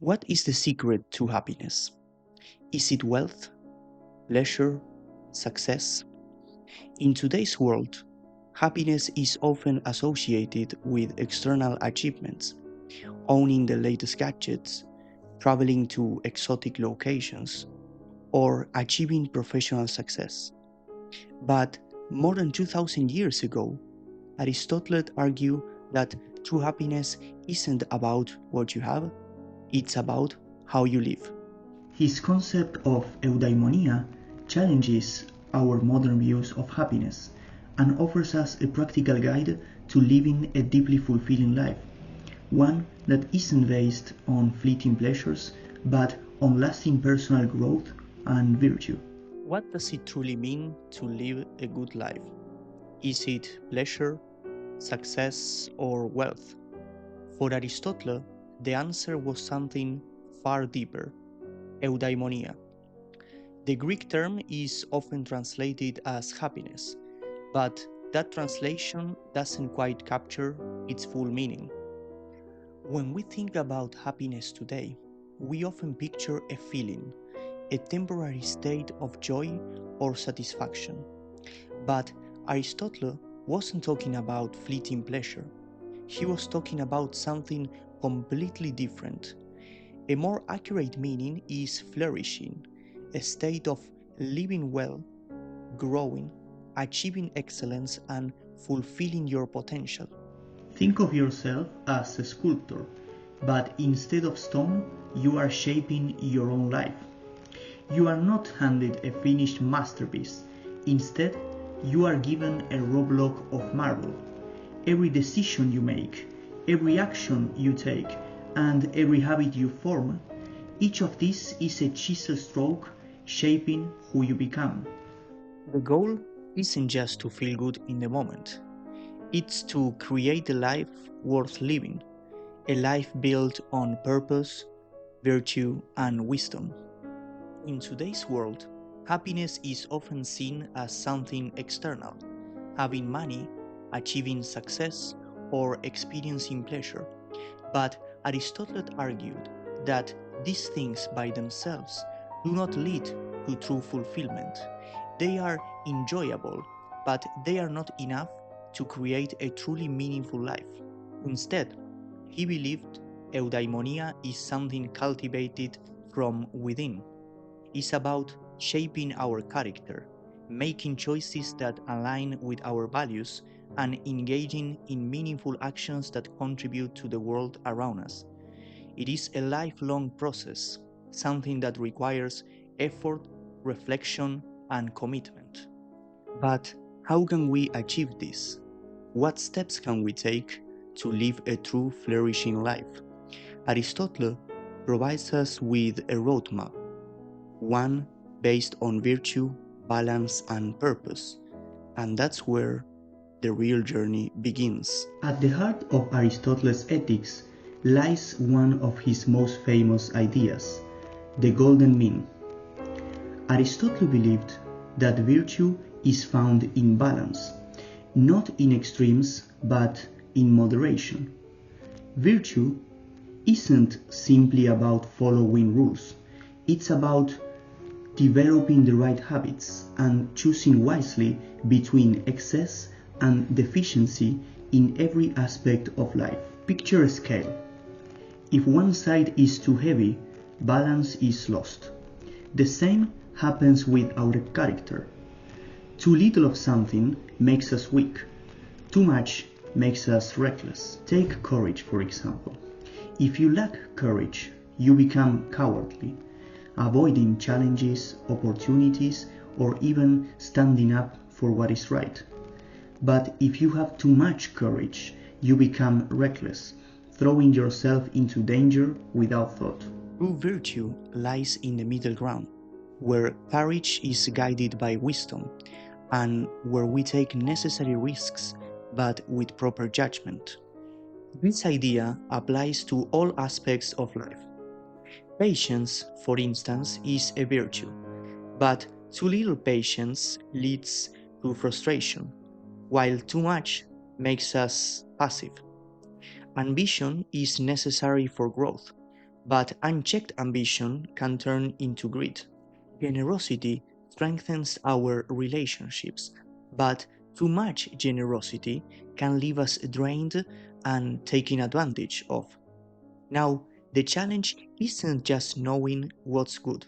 What is the secret to happiness? Is it wealth, pleasure, success? In today's world, happiness is often associated with external achievements, owning the latest gadgets, traveling to exotic locations, or achieving professional success. But more than 2000 years ago, Aristotle argued that true happiness isn't about what you have, it's about how you live. His concept of eudaimonia challenges our modern views of happiness and offers us a practical guide to living a deeply fulfilling life, one that isn't based on fleeting pleasures but on lasting personal growth and virtue. What does it truly mean to live a good life? Is it pleasure, success, or wealth? For Aristotle, the answer was something far deeper: eudaimonia. The Greek term is often translated as happiness, but that translation doesn't quite capture its full meaning. When we think about happiness today, we often picture a feeling, a temporary state of joy or satisfaction. But Aristotle wasn't talking about fleeting pleasure. He was talking about something completely different. A more accurate meaning is flourishing, a state of living well, growing, achieving excellence, and fulfilling your potential. Think of yourself as a sculptor, but instead of stone, you are shaping your own life. You are not handed a finished masterpiece. Instead, you are given a raw block of marble. Every decision you make, every action you take, and every habit you form, each of these is a chisel stroke shaping who you become. The goal isn't just to feel good in the moment, it's to create a life worth living, a life built on purpose, virtue, and wisdom. In today's world, happiness is often seen as something external: having money, achieving success, or experiencing pleasure. But Aristotle argued that these things by themselves do not lead to true fulfillment. They are enjoyable, but they are not enough to create a truly meaningful life. Instead, he believed eudaimonia is something cultivated from within. It's about shaping our character, making choices that align with our values, and engaging in meaningful actions that contribute to the world around us. It is a lifelong process, something that requires effort, reflection, and commitment. But how can we achieve this? What steps can we take to live a true flourishing life? Aristotle provides us with a roadmap, one based on virtue, balance, and purpose. And that's where the real journey begins. At the heart of Aristotle's ethics lies one of his most famous ideas, the golden mean. Aristotle believed that virtue is found in balance, not in extremes but in moderation. Virtue isn't simply about following rules, it's about developing the right habits and choosing wisely between excess and deficiency in every aspect of life. Picture a scale. If one side is too heavy, balance is lost. The same happens with our character. Too little of something makes us weak. Too much makes us reckless. Take courage, for example. If you lack courage, you become cowardly, avoiding challenges, opportunities, or even standing up for what is right. But if you have too much courage, you become reckless, throwing yourself into danger without thought. True virtue lies in the middle ground, where courage is guided by wisdom, and where we take necessary risks but with proper judgment. This idea applies to all aspects of life. Patience, for instance, is a virtue, but too little patience leads to frustration, while too much makes us passive. Ambition is necessary for growth, But unchecked ambition can turn into greed. Generosity strengthens our relationships, but too much generosity can leave us drained and taken advantage of. Now, the challenge isn't just knowing what's good,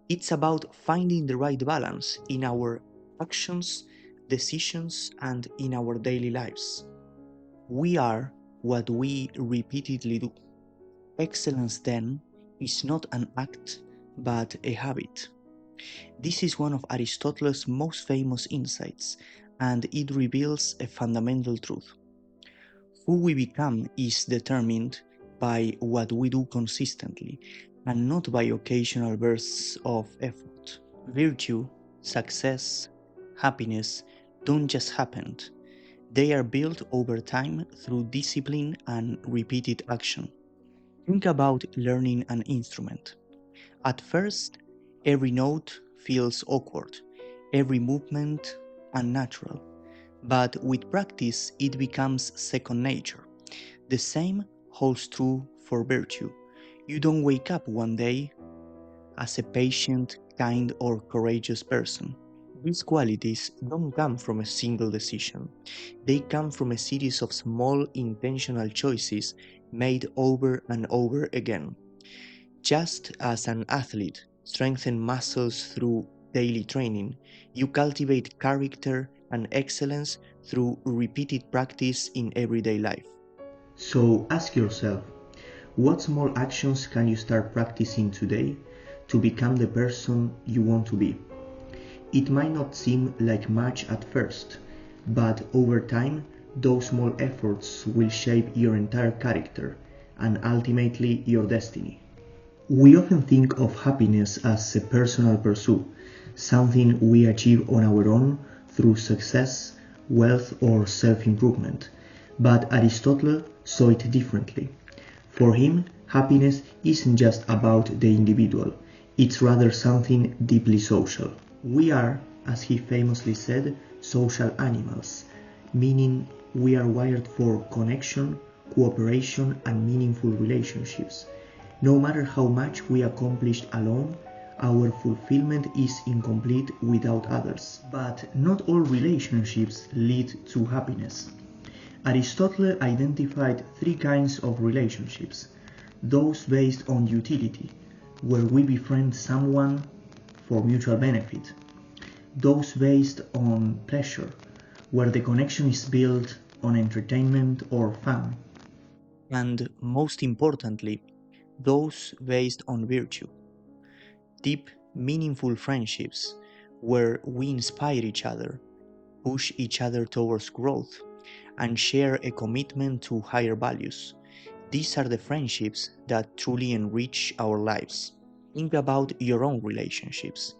it's about finding the right balance in our actions, decisions, and in our daily lives. We are what we repeatedly do. Excellence, then, is not an act but a habit. This is one of Aristotle's most famous insights, and it reveals a fundamental truth. Who we become is determined by what we do consistently, and not by occasional bursts of effort. Virtue, success, happiness don't just happen, they are built over time through discipline and repeated action. Think about learning an instrument. At first, every note feels awkward, every movement unnatural, but with practice it becomes second nature. The same holds true for virtue. You don't wake up one day as a patient, kind, or courageous person. These qualities don't come from a single decision. They come from a series of small intentional choices made over and over again. Just as an athlete strengthens muscles through daily training, you cultivate character and excellence through repeated practice in everyday life. So ask yourself, what small actions can you start practicing today to become the person you want to be? It might not seem like much at first, but over time, those small efforts will shape your entire character and ultimately your destiny. We often think of happiness as a personal pursuit, something we achieve on our own through success, wealth, or self-improvement. But Aristotle saw it differently. For him, happiness isn't just about the individual, it's rather something deeply social. We are, as he famously said, social animals, meaning we are wired for connection, cooperation, and meaningful relationships. No matter how much we accomplish alone, our fulfillment is incomplete without others. But not all relationships lead to happiness. Aristotle identified three kinds of relationships: those based on utility, where we befriend someone for mutual benefit; those based on pleasure, where the connection is built on entertainment or fun; And most importantly, those based on virtue. Deep, meaningful friendships where we inspire each other, push each other towards growth, and share a commitment to higher values. These are the friendships that truly enrich our lives. Think about your own relationships.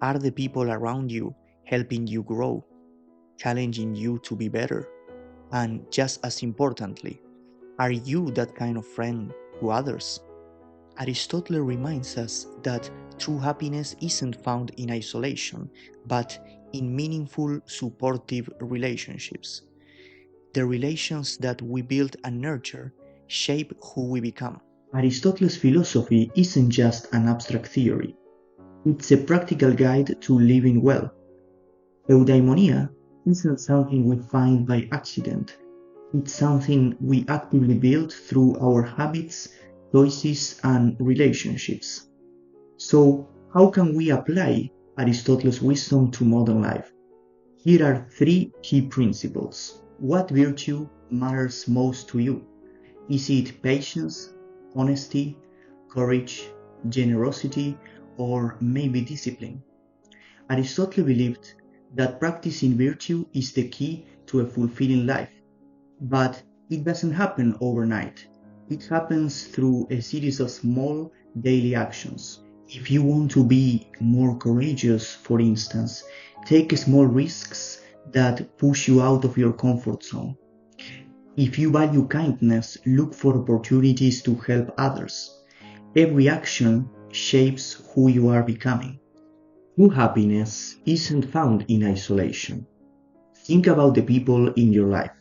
Are the people around you helping you grow, challenging you to be better? And just as importantly, are you that kind of friend to others? Aristotle reminds us that true happiness isn't found in isolation, but in meaningful, supportive relationships. The relations that we build and nurture shape who we become. Aristotle's philosophy isn't just an abstract theory, it's a practical guide to living well. Eudaimonia isn't something we find by accident, it's something we actively build through our habits, choices, and relationships. So, how can we apply Aristotle's wisdom to modern life? Here are three key principles. What virtue matters most to you? Is it patience, honesty, courage, generosity, or maybe discipline? Aristotle believed that practicing virtue is the key to a fulfilling life, but it doesn't happen overnight. It happens through a series of small daily actions. If you want to be more courageous, for instance, take small risks that push you out of your comfort zone. If you value kindness, look for opportunities to help others. Every action shapes who you are becoming. True happiness isn't found in isolation. Think about the people in your life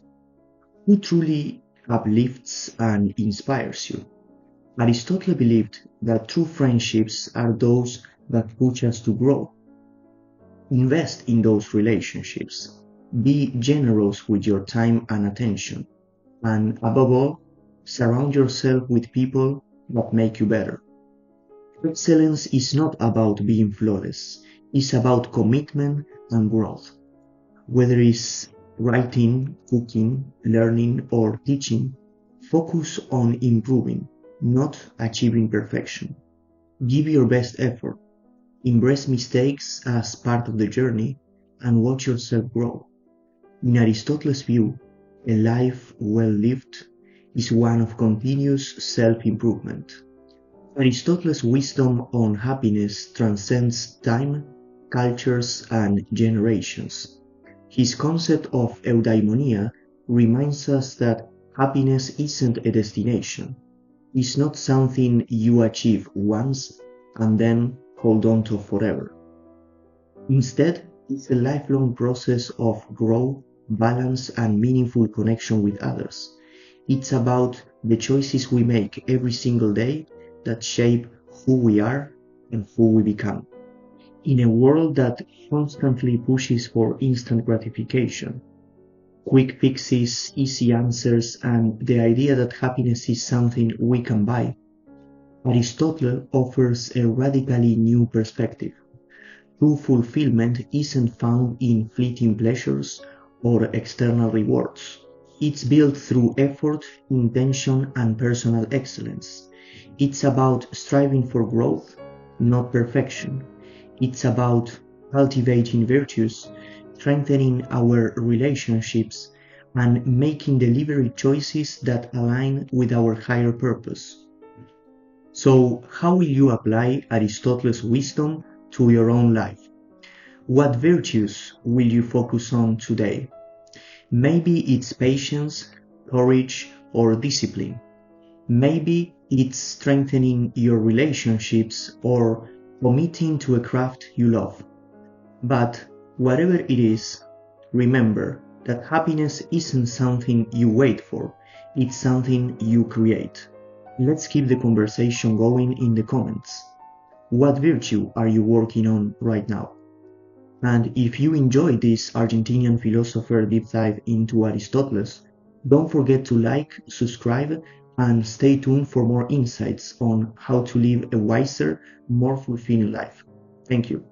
who truly uplifts and inspires you. Aristotle believed that true friendships are those that push us to grow. Invest in those relationships. Be generous with your time and attention. And above all, surround yourself with people that make you better. Excellence is not about being flawless, it's about commitment and growth. Whether it's writing, cooking, learning, or teaching, focus on improving, not achieving perfection. Give your best effort. Embrace mistakes as part of the journey and watch yourself grow. In Aristotle's view, a life well lived is one of continuous self-improvement. Aristotle's wisdom on happiness transcends time, cultures, and generations. His concept of eudaimonia reminds us that happiness isn't a destination. It's not something you achieve once and then hold on to forever. Instead, it's a lifelong process of growth, balance, and meaningful connection with others. It's about the choices we make every single day that shape who we are and who we become. In a world that constantly pushes for instant gratification, quick fixes, easy answers, and the idea that happiness is something we can buy, Aristotle offers a radically new perspective. True fulfillment isn't found in fleeting pleasures or external rewards. It's built through effort, intention, and personal excellence. It's about striving for growth, not perfection. It's about cultivating virtues, strengthening our relationships, and making deliberate choices that align with our higher purpose. So, how will you apply Aristotle's wisdom to your own life? What virtues will you focus on today? Maybe it's patience, courage, or discipline. Maybe it's strengthening your relationships or committing to a craft you love. But whatever it is, remember that happiness isn't something you wait for, it's something you create. Let's keep the conversation going in the comments. What virtue are you working on right now? And if you enjoyed this Argentinian philosopher deep dive into Aristotle, don't forget to like, subscribe, and stay tuned for more insights on how to live a wiser, more fulfilling life. Thank you.